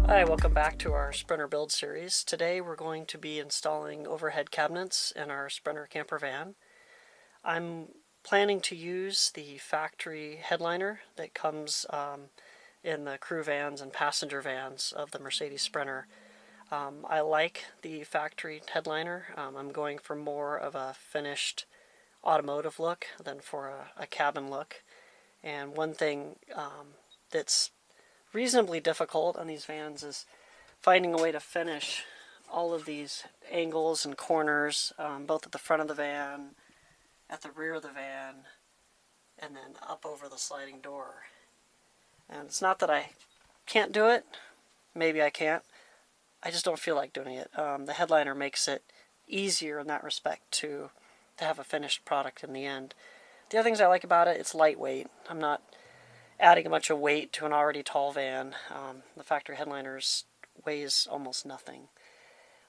Hi, welcome back to our Sprinter build series. Today we're going to be installing overhead cabinets in our Sprinter camper van. I'm planning to use the factory headliner that comes in the crew vans and passenger vans of the Mercedes Sprinter. I like the factory headliner. I'm going for more of a finished automotive look than for a cabin look. And one thing that's reasonably difficult on these vans is finding a way to finish all of these angles and corners, both at the front of the van, at the rear of the van, and then up over the sliding door. And it's not that I can't do it, maybe I can't, I just don't feel like doing it. The headliner makes it easier in that respect to have a finished product in the end. The other things I like about it, it's lightweight. I'm not adding a bunch of weight to an already tall van. The factory headliners weighs almost nothing.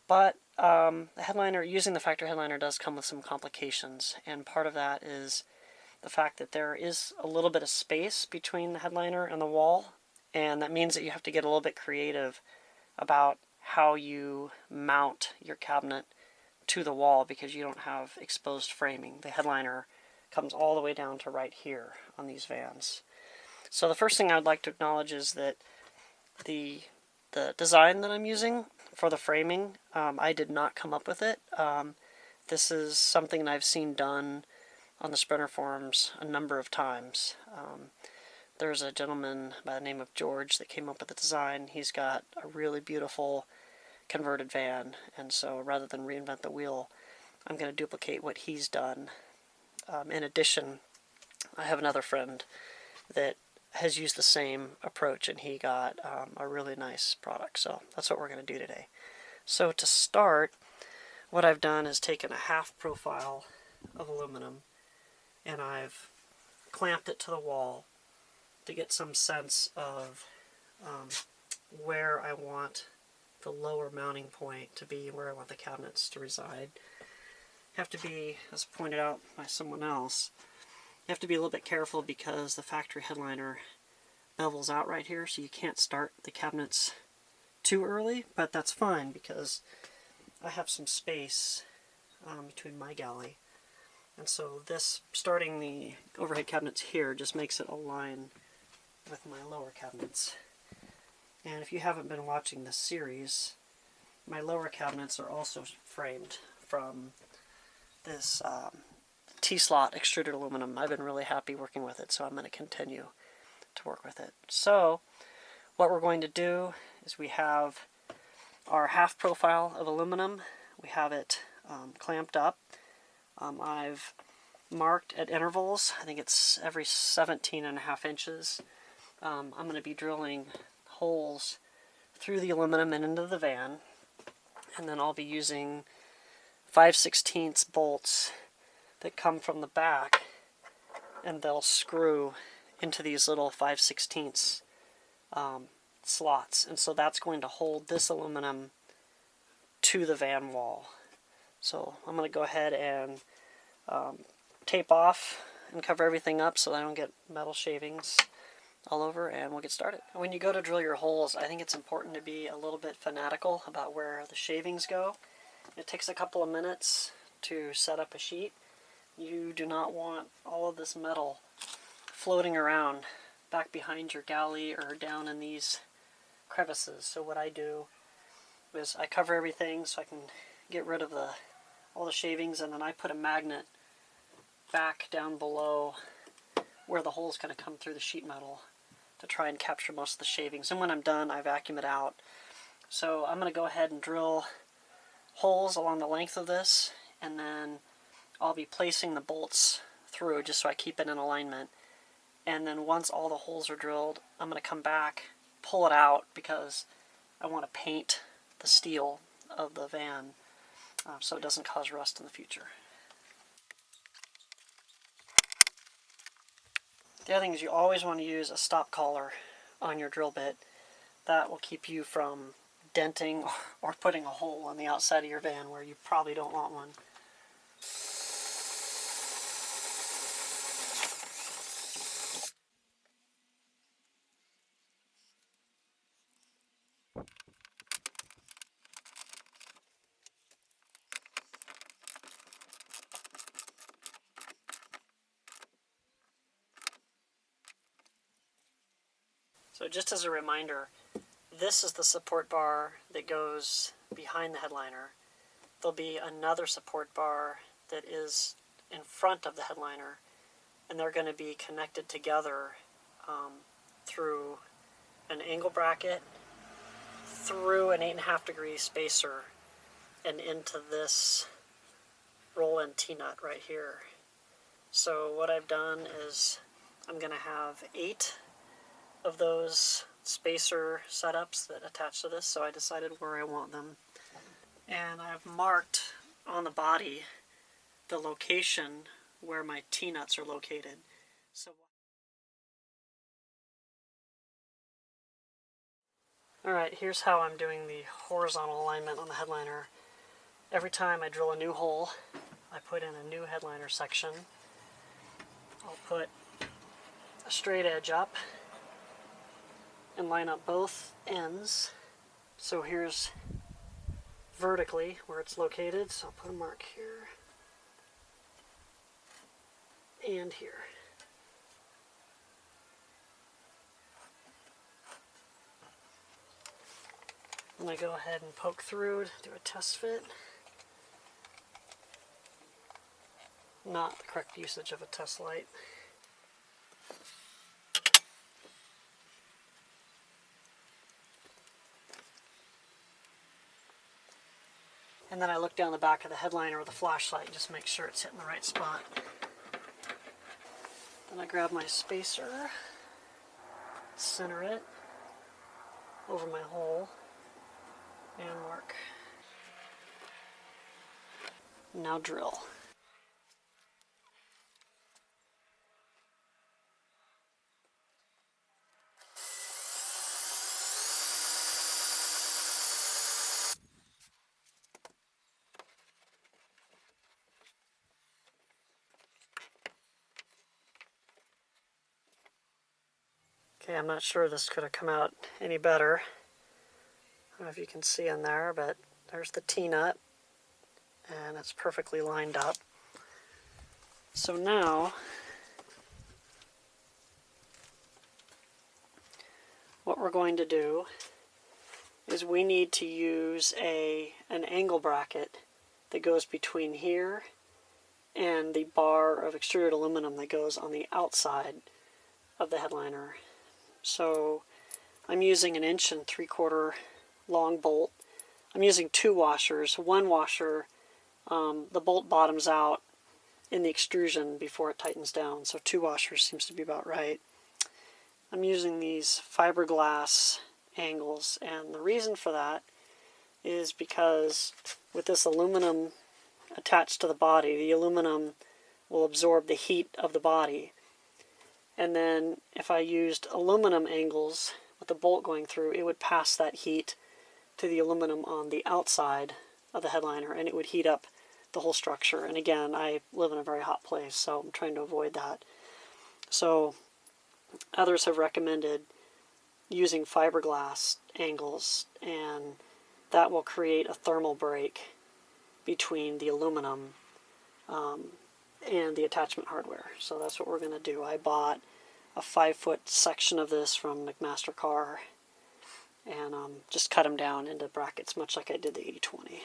But the headliner, using the factory headliner does come with some complications, and part of that is the fact that there is a little bit of space between the headliner and the wall, and that means that you have to get a little bit creative about how you mount your cabinet to the wall because you don't have exposed framing. The headliner comes all the way down to right here on these vans. So the first thing I would like to acknowledge is that the design that I'm using for the framing, I did not come up with it. This is something that I've seen done on the Sprinter forums a number of times. There's a gentleman by the name of George that came up with the design. He's got a really beautiful converted van, and so rather than reinvent the wheel, I'm going to duplicate what he's done. In addition, I have another friend that has used the same approach, and he got a really nice product. So that's what we're going to do today. So to start, what I've done is taken a half profile of aluminum and I've clamped it to the wall to get some sense of where I want the lower mounting point to be, where I want the cabinets to reside. Have to be, as pointed out by someone else, you have to be a little bit careful because the factory headliner bevels out right here, so you can't start the cabinets too early, but that's fine because I have some space between my galley. And so this, starting the overhead cabinets here, just makes it align with my lower cabinets. And if you haven't been watching this series, my lower cabinets are also framed from this T-slot extruded aluminum. I've been really happy working with it, so I'm going to continue to work with it. So what we're going to do is we have our half profile of aluminum. We have it clamped up. I've marked at intervals. I think it's every 17.5 inches. I'm going to be drilling holes through the aluminum and into the van, and then I'll be using 5/16 bolts that come from the back, and they'll screw into these little 5/16 slots, and so that's going to hold this aluminum to the van wall. So I'm going to go ahead and tape off and cover everything up so that I don't get metal shavings all over, and we'll get started. When you go to drill your holes, I think it's important to be a little bit fanatical about where the shavings go. It takes a couple of minutes to set up a sheet. You do not want all of this metal floating around back behind your galley or down in these crevices. So what I do is I cover everything so I can get rid of all the shavings, and then I put a magnet back down below where the hole's going to come through the sheet metal to try and capture most of the shavings. And when I'm done, I vacuum it out. So I'm going to go ahead and drill holes along the length of this, and then I'll be placing the bolts through just so I keep it in alignment. And then once all the holes are drilled, I'm going to come back, pull it out, because I want to paint the steel of the van so it doesn't cause rust in the future. The other thing is you always want to use a stop collar on your drill bit. That will keep you from denting or putting a hole on the outside of your van where you probably don't want one. So just as a reminder, this is the support bar that goes behind the headliner. There'll be another support bar that is in front of the headliner, and they're going to be connected together through an angle bracket, through an 8.5 degree spacer, and into this roll-in T-nut right here. So what I've done is I'm going to have 8 of those spacer setups that attach to this, so I decided where I want them. And I've marked on the body the location where my T-nuts are located. So, alright, here's how I'm doing the horizontal alignment on the headliner. Every time I drill a new hole, I put in a new headliner section. I'll put a straight edge up and line up both ends. So here's vertically where it's located, so I'll put a mark here and here. And I go ahead and poke through to do a test fit. Not the correct usage of a test light. And then I look down the back of the headliner with a flashlight and just make sure it's hitting the right spot. Then I grab my spacer, center it over my hole, and mark. Now drill. Okay, I'm not sure this could have come out any better. I don't know if you can see in there, but there's the T-nut, and it's perfectly lined up. So now, what we're going to do is we need to use an angle bracket that goes between here and the bar of extruded aluminum that goes on the outside of the headliner. So I'm using 1 3/4 inch long bolt. I'm using 2 washers. One washer, the bolt bottoms out in the extrusion before it tightens down, so 2 washers seems to be about right. I'm using these fiberglass angles, and the reason for that is because with this aluminum attached to the body, the aluminum will absorb the heat of the body. And then if I used aluminum angles with the bolt going through, it would pass that heat to the aluminum on the outside of the headliner, and it would heat up the whole structure. And again, I live in a very hot place, so I'm trying to avoid that. So others have recommended using fiberglass angles, and that will create a thermal break between the aluminum and the attachment hardware. So that's what we're going to do. I bought a 5-foot section of this from McMaster Carr and just cut them down into brackets, much like I did the 80/20.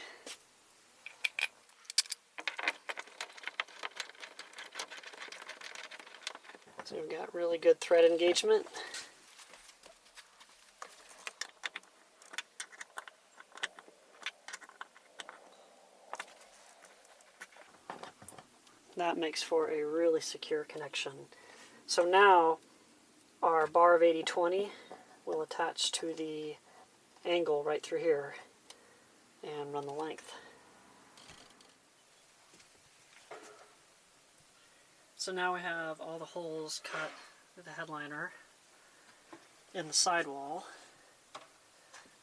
So we've got really good thread engagement. That makes for a really secure connection. So now our bar of 80/20 will attach to the angle right through here and run the length. So now we have all the holes cut with the headliner in the sidewall.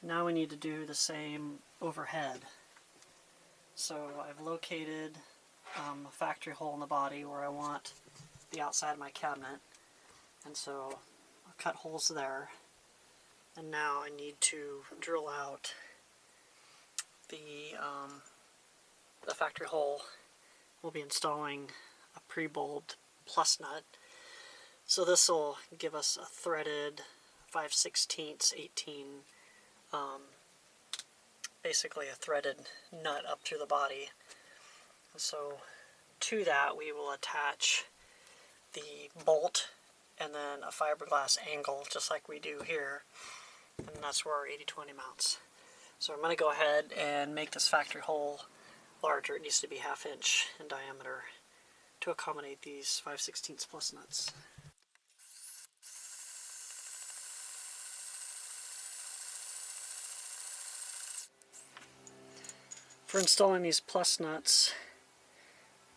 Now we need to do the same overhead. So I've located a factory hole in the body where I want the outside of my cabinet, and so I'll cut holes there. And now I need to drill out the factory hole. We'll be installing a pre-bulbed plus nut. So this will give us a threaded 5/16, 18, basically a threaded nut up through the body. So to that we will attach the bolt and then a fiberglass angle, just like we do here, and that's where our 80/20 mounts. So I'm going to go ahead and make this factory hole larger. It needs to be 1/2 inch in diameter to accommodate these 5/16 plus nuts. For installing these plus nuts,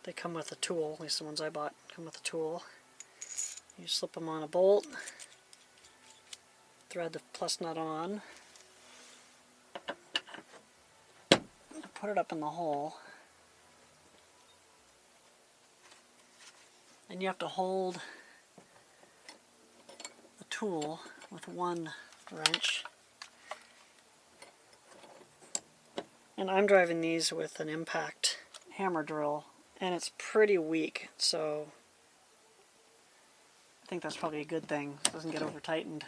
they come with a tool, at least the ones I bought come with a tool. You slip them on a bolt, thread the plus nut on, put it up in the hole, and you have to hold the tool with one wrench. And I'm driving these with an impact hammer drill, and it's pretty weak, so I think that's probably a good thing. It doesn't get over tightened.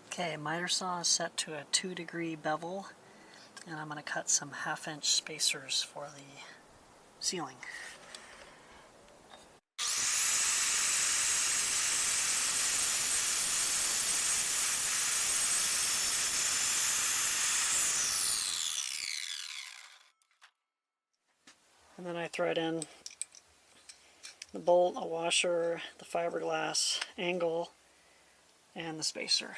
Okay, miter saw is set to a 2-degree bevel, and I'm going to cut some 1/2 inch spacers for the ceiling. And then I thread in the bolt, a washer, the fiberglass angle, and the spacer.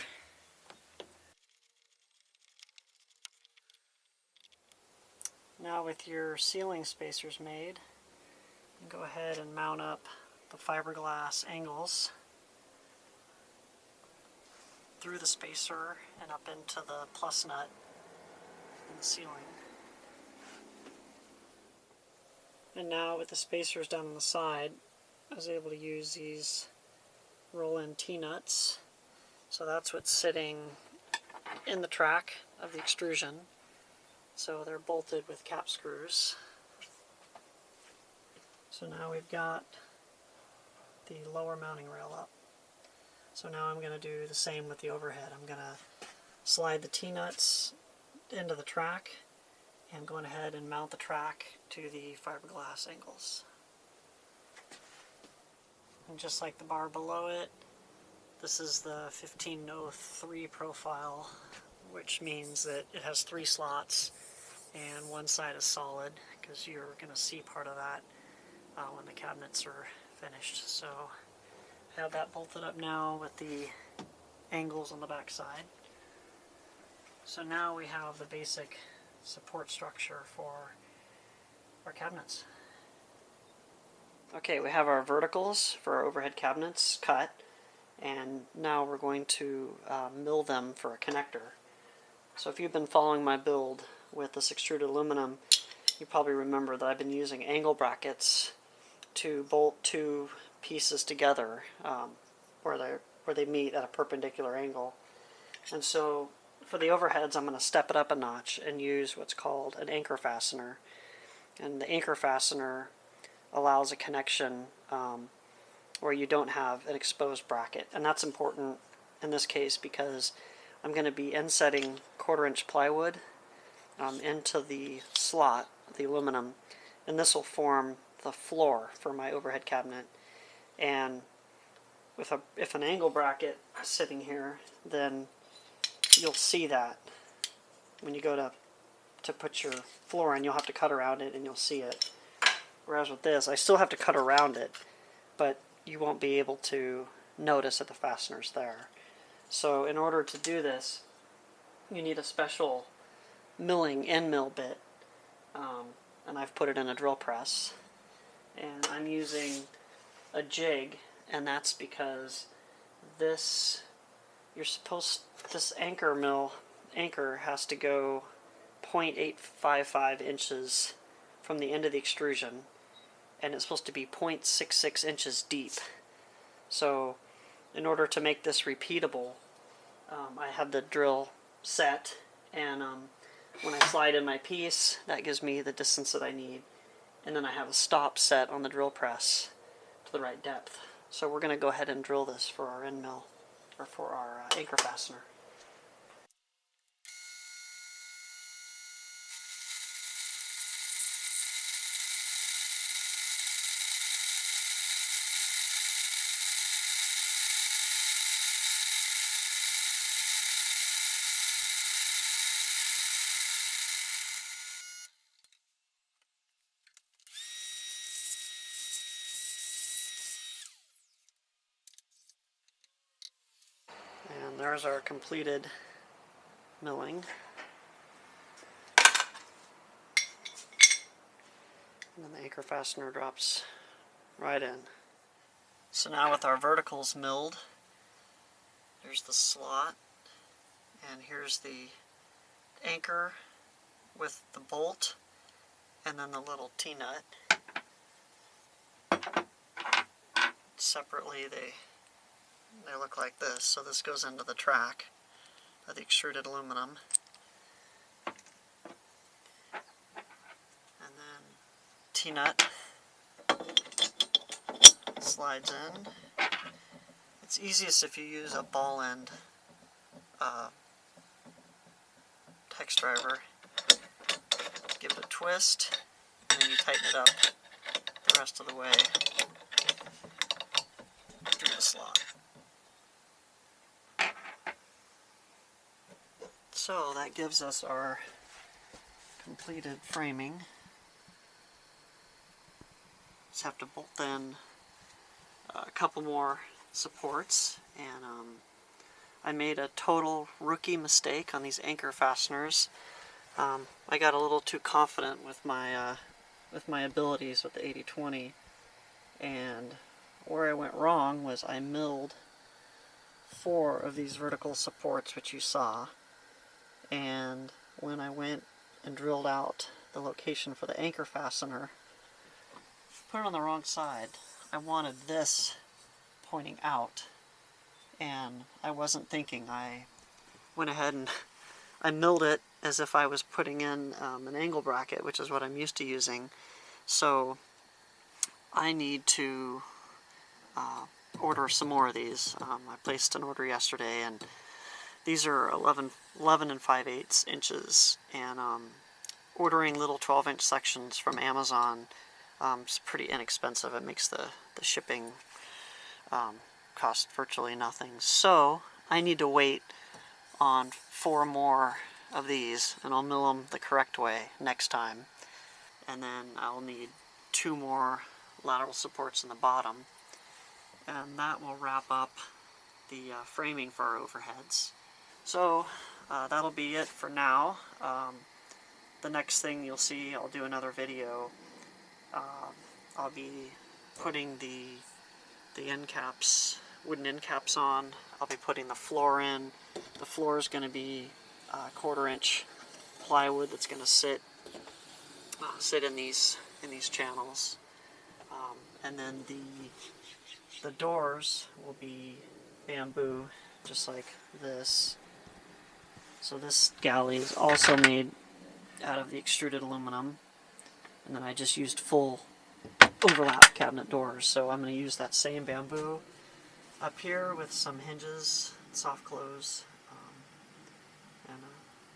Now with your ceiling spacers made, go ahead and mount up the fiberglass angles through the spacer and up into the plus nut in the ceiling. And now with the spacers down on the side, I was able to use these roll-in T-nuts. So that's what's sitting in the track of the extrusion. So they're bolted with cap screws. So now we've got the lower mounting rail up. So now I'm going to do the same with the overhead. I'm going to slide the T-nuts into the track and going ahead and mount the track to the fiberglass angles. And just like the bar below it, this is the 1503 profile, which means that it has 3 slots and one side is solid, because you're going to see part of that when the cabinets are finished. So I have that bolted up now with the angles on the back side. So now we have the basic support structure for our cabinets. Okay, we have our verticals for our overhead cabinets cut, and now we're going to mill them for a connector. So if you've been following my build with this extruded aluminum, you probably remember that I've been using angle brackets to bolt 2 pieces together where they meet at a perpendicular angle. And so for the overheads, I'm going to step it up a notch and use what's called an anchor fastener. And the anchor fastener allows a connection where you don't have an exposed bracket. And that's important in this case because I'm going to be insetting 1/4 inch plywood into the slot, the aluminum, and this will form the floor for my overhead cabinet. And if an angle bracket is sitting here, then you'll see that when you go to put your floor in, you'll have to cut around it and you'll see it. Whereas with this, I still have to cut around it, but you won't be able to notice that the fastener's there. So in order to do this, you need a special milling end mill bit, and I've put it in a drill press. And I'm using a jig, and that's because this anchor has to go 0.855 inches from the end of the extrusion, and it's supposed to be 0.66 inches deep. So in order to make this repeatable, I have the drill set, and When I slide in my piece, that gives me the distance that I need. And then I have a stop set on the drill press to the right depth. So we're going to go ahead and drill this for our end mill, or for our anchor fastener. And there's our completed milling. And then the anchor fastener drops right in. So now with our verticals milled, there's the slot, and here's the anchor with the bolt, and then the little T-nut. Separately they look like this, so this goes into the track of the extruded aluminum. And then T-nut slides in. It's easiest if you use a ball end hex driver. Give it a twist, and then you tighten it up the rest of the way through the slot. So that gives us our completed framing. Just have to bolt in a couple more supports, and I made a total rookie mistake on these anchor fasteners. I got a little too confident with my abilities with the 80-20, and where I went wrong was I milled 4 of these vertical supports, which you saw, and when I went and drilled out the location for the anchor fastener, put it on the wrong side. I wanted this pointing out, and I wasn't thinking. I went ahead and I milled it as if I was putting in an angle bracket, which is what I'm used to using. So I need to order some more of these. I placed an order yesterday, and these are 11 and 5/8 inches, and ordering little 12-inch sections from Amazon is pretty inexpensive. It makes the shipping cost virtually nothing. So I need to wait on 4 more of these, and I'll mill them the correct way next time. And then I'll need 2 more lateral supports in the bottom, and that will wrap up the framing for our overheads. So that'll be it for now. The next thing you'll see, I'll do another video. I'll be putting the end caps, wooden end caps on. I'll be putting the floor in. The floor is going to be 1/4-inch plywood that's going to sit in these channels, and then the doors will be bamboo, just like this. So this galley is also made out of the extruded aluminum, and then I just used full overlap cabinet doors, so I'm going to use that same bamboo up here with some hinges, soft close, and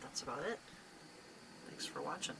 that's about it. Thanks for watching.